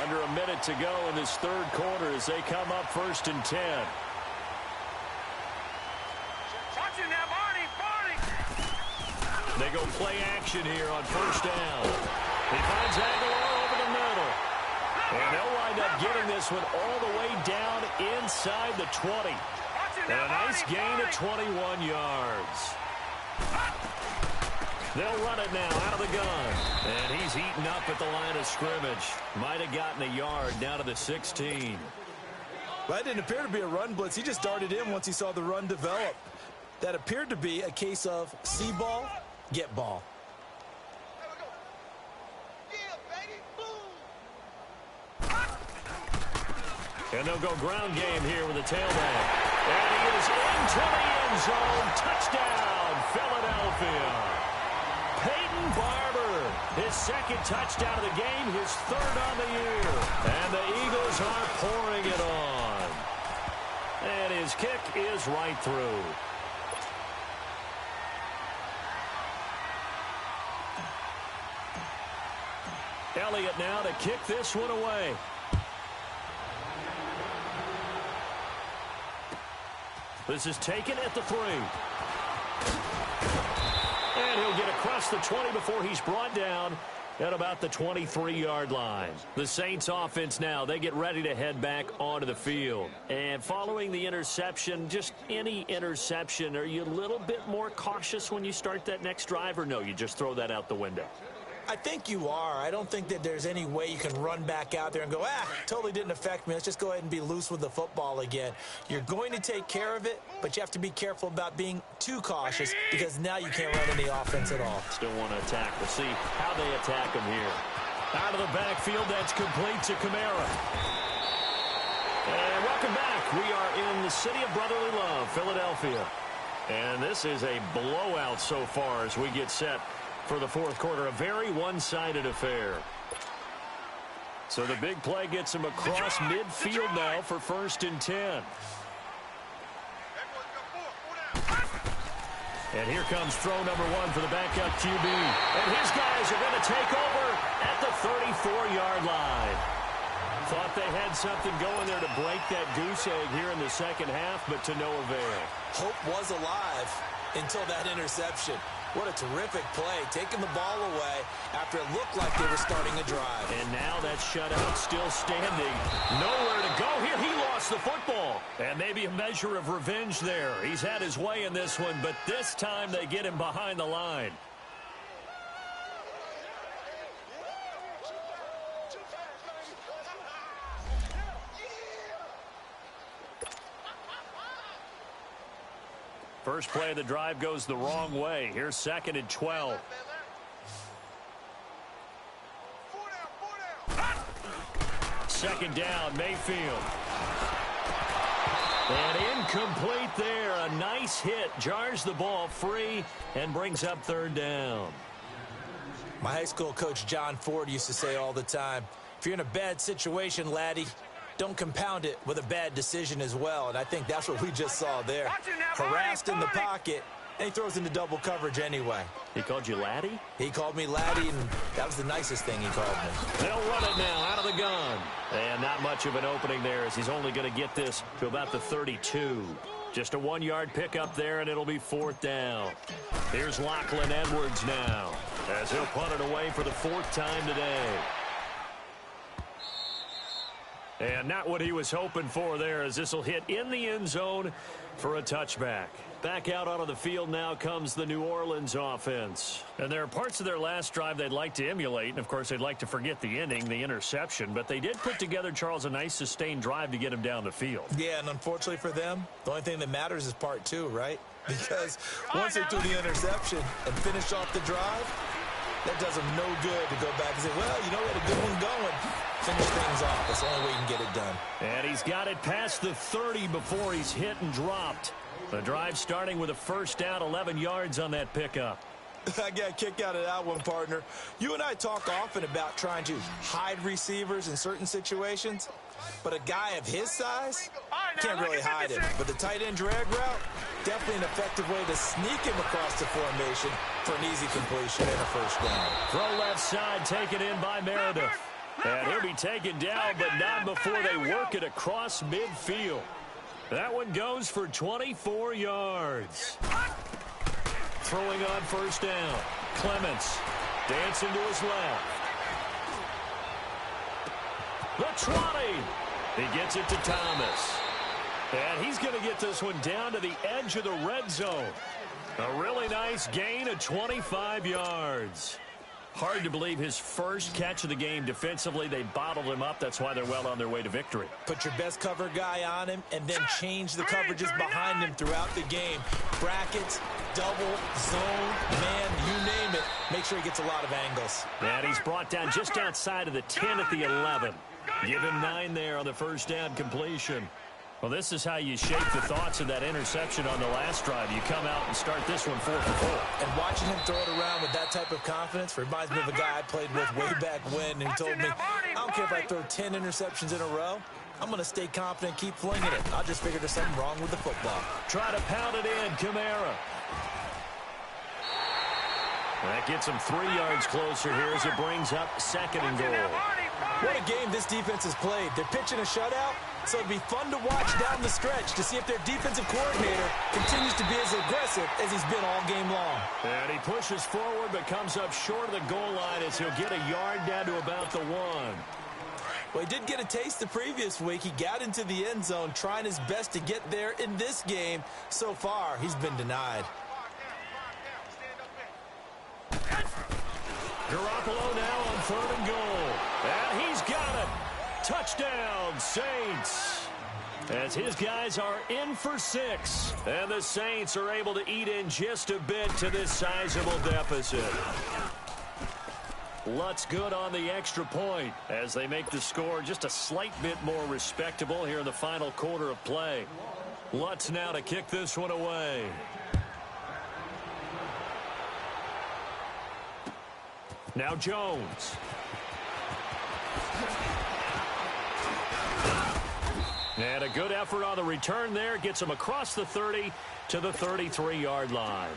Under a minute to go in this third quarter as they come up 1st and 10. Watch it now, Barney. They go play action here on 1st down. He finds Aguilar over the middle. And they'll wind up getting this one all the way down inside the 20. And a nice gain of 21 yards. They'll run it now out of the gun. And he's eaten up at the line of scrimmage. Might have gotten a yard down to the 16. Well, that didn't appear to be a run blitz. He just darted in once he saw the run develop. That appeared to be a case of see ball, get ball. And they'll go ground game here with a tailback. And he is into the end zone. Touchdown, Philadelphia. Peyton Barber, his 2nd touchdown of the game, his 3rd on the year. And the Eagles are pouring it on. And his kick is right through. Elliott now to kick this one away. This is taken at the 3. And he'll get across the 20 before he's brought down at about the 23-yard line. The Saints offense now, they get ready to head back onto the field. And following the interception, just any interception, are you a little bit more cautious when you start that next drive, or no, you just throw that out the window? I think you are. I don't think that there's any way you can run back out there and go, totally didn't affect me. Let's just go ahead and be loose with the football again. You're going to take care of it, but you have to be careful about being too cautious because now you can't run any offense at all. Still want to attack. We'll see how they attack him here. Out of the backfield, that's complete to Kamara. And welcome back. We are in the city of brotherly love, Philadelphia. And this is a blowout so far as we get set for the fourth quarter. A very one-sided affair. So the big play gets him across midfield now for 1st and 10. And here comes throw number 1 for the backup QB. And his guys are going to take over at the 34-yard line. Thought they had something going there to break that goose egg here in the second half, but to no avail. Hope was alive until that interception. What a terrific play, taking the ball away after it looked like they were starting a drive. And now that shutout still standing. Nowhere to go here. He lost the football. And maybe a measure of revenge there. He's had his way in this one, but this time they get him behind the line. First play of the drive goes the wrong way. Here's 2nd and 12. Second down, Mayfield. And incomplete there. A nice hit. Jars the ball free and brings up 3rd down. My high school coach, John Ford, used to say all the time, if you're in a bad situation, laddie, don't compound it with a bad decision as well. And I think that's what we just saw there. Harassed in the pocket, and he throws into double coverage anyway. He called you laddie? He called me laddie, and that was the nicest thing he called me. They'll run it now out of the gun. And not much of an opening there as he's only going to get this to about the 32. Just a 1-yard pickup there, and it'll be 4th down. Here's Lachlan Edwards now as he'll punt it away for the 4th time today. And not what he was hoping for there, as this will hit in the end zone for a touchback. Back out onto the field now comes the New Orleans offense. And there are parts of their last drive they'd like to emulate. And, of course, they'd like to forget the ending, the interception. But they did put together, Charles, a nice sustained drive to get him down the field. Yeah, and unfortunately for them, the only thing that matters is part 2, right? Because once they threw the interception and finished off the drive, that does them no good to go back and say, well, you know, we had a good one going. Finish things off. That's the only way you can get it done. And he's got it past the 30 before he's hit and dropped. The drive starting with a 1st down, 11 yards on that pickup. I got a kick out of that one, partner. You and I talk often about trying to hide receivers in certain situations, but a guy of his size can't really hide him. But the tight end drag route, definitely an effective way to sneak him across the formation for an easy completion and a 1st down. Throw left side, taken in by Meredith. And he'll be taken down, but not before they work it across midfield. That one goes for 24 yards. Throwing on 1st down. Clements dancing to his left. The 20. He gets it to Thomas. And he's going to get this one down to the edge of the red zone. A really nice gain of 25 yards. Hard to believe his first catch of the game defensively. They bottled him up. That's why they're well on their way to victory. Put your best cover guy on him and then change the coverages behind him throughout the game. Brackets, double, zone, man, you name it. Make sure he gets a lot of angles. And he's brought down just outside of the 10 at the 11. Give him 9 there on the 1st down completion. Well, this is how you shape the thoughts of that interception on the last drive. You come out and start this one 4 for 4. And watching him throw it around with that type of confidence reminds me of a guy I played with way back when who told me, I don't care if I throw 10 interceptions in a row. I'm going to stay confident, keep flinging it. I just figured there's something wrong with the football. Try to pound it in, Kamara. That gets them 3 yards closer here as it brings up 2nd and goal. What a game this defense has played. They're pitching a shutout, so it'd be fun to watch down the stretch to see if their defensive coordinator continues to be as aggressive as he's been all game long. And he pushes forward but comes up short of the goal line as he'll get a yard down to about the 1. Well, he did get a taste the previous week. He got into the end zone trying his best to get there in this game. So far, he's been denied. Garoppolo now on 3rd and goal. And he's got it. Touchdown, Saints. As his guys are in for 6. And the Saints are able to eat in just a bit to this sizable deficit. Lutz good on the extra point as they make the score just a slight bit more respectable here in the final quarter of play. Lutz now to kick this one away. Now Jones. And a good effort on the return there. Gets him across the 30 to the 33-yard line.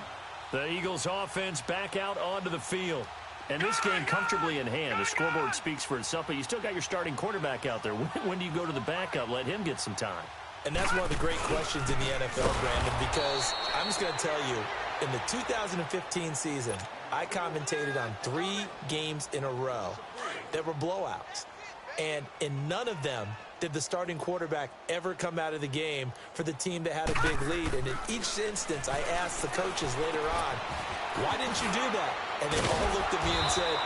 The Eagles offense back out onto the field. And this game comfortably in hand. The scoreboard speaks for itself, but you still got your starting quarterback out there. When do you go to the backup? Let him get some time. And that's one of the great questions in the NFL, Brandon, because I'm just going to tell you, in the 2015 season, I commentated on 3 games in a row that were blowouts. And in none of them did the starting quarterback ever come out of the game for the team that had a big lead. And in each instance, I asked the coaches later on, why didn't you do that? And they all looked at me and said,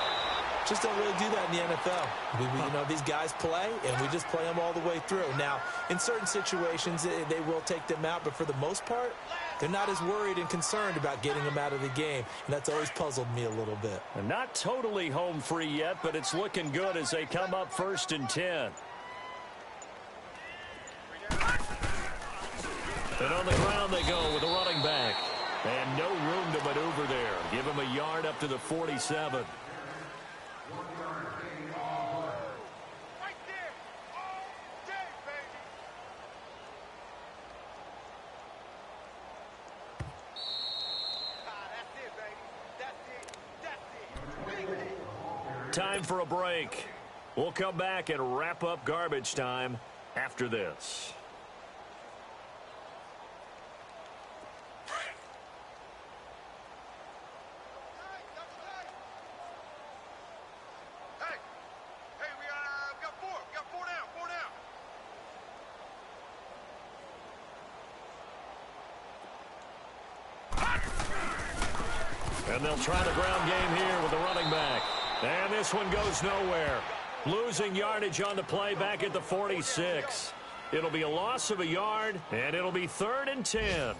just don't really do that in the NFL. These guys play, and we just play them all the way through. Now, in certain situations, they will take them out, but for the most part, they're not as worried and concerned about getting them out of the game, and that's always puzzled me a little bit. And not totally home free yet, but it's looking good as they come up 1st and 10. And on the ground they go with a running back. And no room to maneuver there. Give him a yard up to the 47. Time for a break. We'll come back and wrap up garbage time after this. And they'll try the ground game here with the running back. And this one goes nowhere. Losing yardage on the play back at the 46. It'll be a loss of a yard, and it'll be 3rd and 10.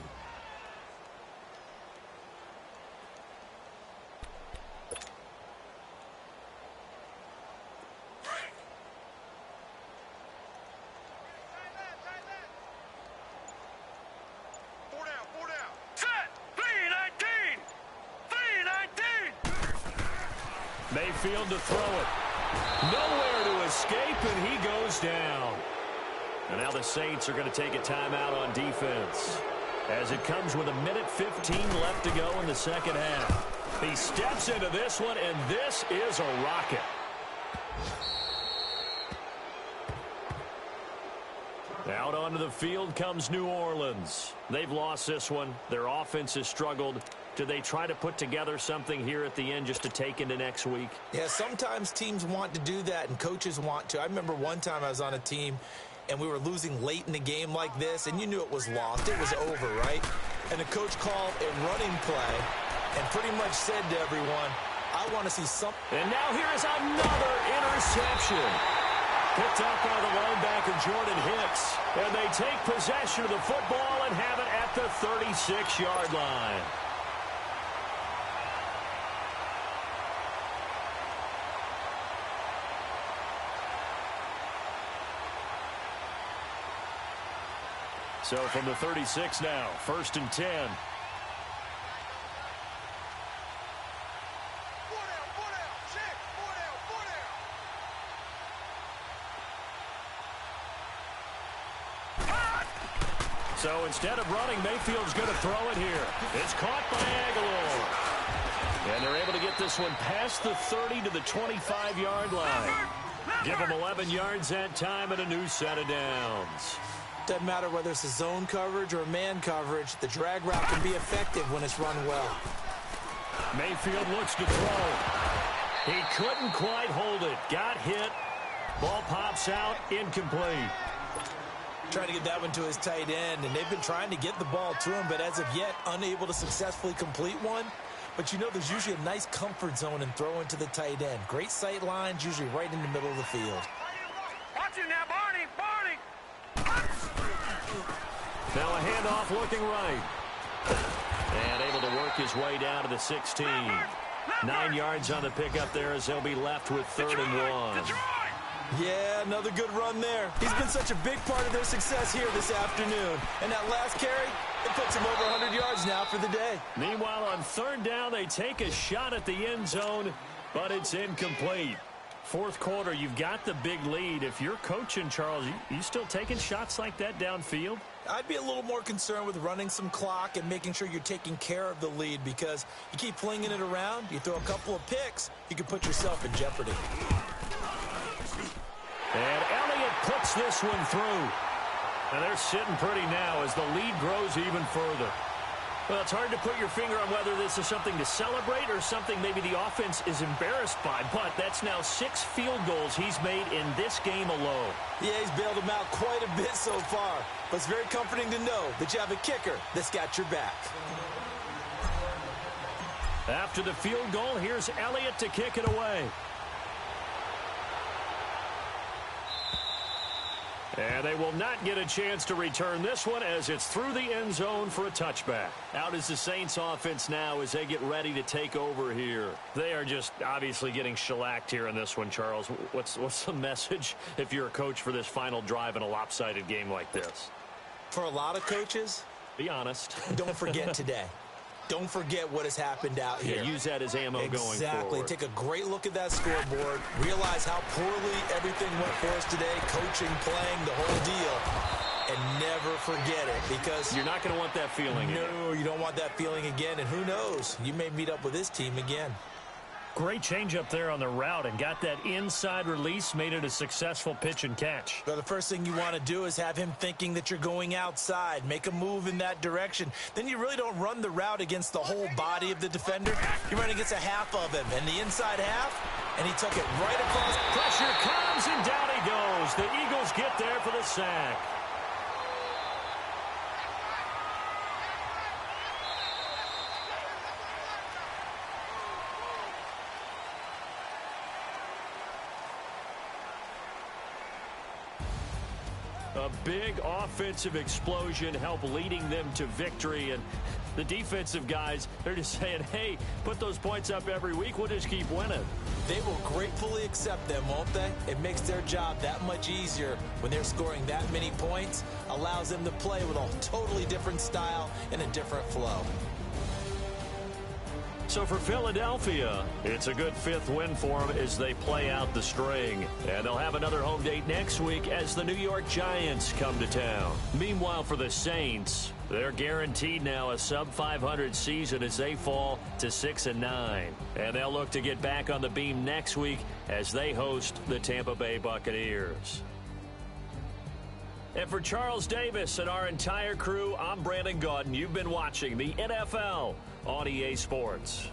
Mayfield to throw it. Nowhere to escape, and he goes down. And now the Saints are going to take a timeout on defense as it comes with 1:15 left to go in the second half. He steps into this one, and this is a rocket. Out onto the field comes New Orleans. They've lost this one. Their offense has struggled. Do they try to put together something here at the end just to take into next week? Yeah, sometimes teams want to do that and coaches want to. I remember one time I was on a team and we were losing late in the game like this, and you knew it was lost. It was over, right? And the coach called a running play and pretty much said to everyone, I want to see something. And now here is another interception. Picked up by the linebacker, Jordan Hicks. And they take possession of the football and have it at the 36-yard line. So from the 36 now, 1st and 10. So instead of running, Mayfield's going to throw it here. It's caught by Aguilar. And they're able to get this one past the 30 to the 25-yard line. Give them 11 yards that time and a new set of downs. Doesn't matter whether it's a zone coverage or man coverage, the drag route can be effective when it's run well. Mayfield looks to throw. He couldn't quite hold it. Got hit. Ball pops out. Incomplete. Trying to get that one to his tight end, and they've been trying to get the ball to him, but as of yet, unable to successfully complete one. But you know there's usually a nice comfort zone in throwing to the tight end. Great sight lines, usually right in the middle of the field. Watch it now, Barney! Now a handoff looking right. And able to work his way down to the 16. 9 yards on the pickup there as they'll be left with 3rd and 1. Yeah, another good run there. He's been such a big part of their success here this afternoon. And that last carry, it puts him over 100 yards now for the day. Meanwhile, on 3rd down, they take a shot at the end zone, but it's incomplete. 4th quarter, you've got the big lead. If you're coaching, Charles, you still taking shots like that downfield? I'd be a little more concerned with running some clock and making sure you're taking care of the lead, because you keep flinging it around, you throw a couple of picks, you can put yourself in jeopardy. And Elliott puts this one through. And they're sitting pretty now as the lead grows even further. Well, it's hard to put your finger on whether this is something to celebrate or something maybe the offense is embarrassed by, but that's now 6 field goals he's made in this game alone. Yeah, he's bailed them out quite a bit so far, but it's very comforting to know that you have a kicker that's got your back. After the field goal, here's Elliott to kick it away. And they will not get a chance to return this one as it's through the end zone for a touchback. Out is the Saints offense now as they get ready to take over here. They are just obviously getting shellacked here in this one, Charles. What's the message if you're a coach for this final drive in a lopsided game like this? For a lot of coaches, be honest. Don't forget today. Don't forget what has happened out here. Yeah, use that as ammo going forward. Exactly. Take a great look at that scoreboard. Realize how poorly everything went for us today. Coaching, playing, the whole deal. And never forget it, because you're not going to want that feeling again. No, you don't want that feeling again. And who knows? You may meet up with this team again. Great change up there on the route and got that inside release, made it a successful pitch and catch. Well, the first thing you want to do is have him thinking that you're going outside. Make a move in that direction. Then you really don't run the route against the whole body of the defender. You run against a half of him, and the inside half, and he took it right across. Pressure comes, and down he goes. The Eagles get there for the sack. A big offensive explosion helped leading them to victory. And the defensive guys, they're just saying, hey, put those points up every week. We'll just keep winning. They will gratefully accept them, won't they? It makes their job that much easier when they're scoring that many points. Allows them to play with a totally different style and a different flow. So for Philadelphia, it's a good 5th win for them as they play out the string. And they'll have another home date next week as the New York Giants come to town. Meanwhile, for the Saints, they're guaranteed now a sub-500 season as they fall to 6-9. And they'll look to get back on the beam next week as they host the Tampa Bay Buccaneers. And for Charles Davis and our entire crew, I'm Brandon Gaudin. You've been watching the NFL on EA Sports.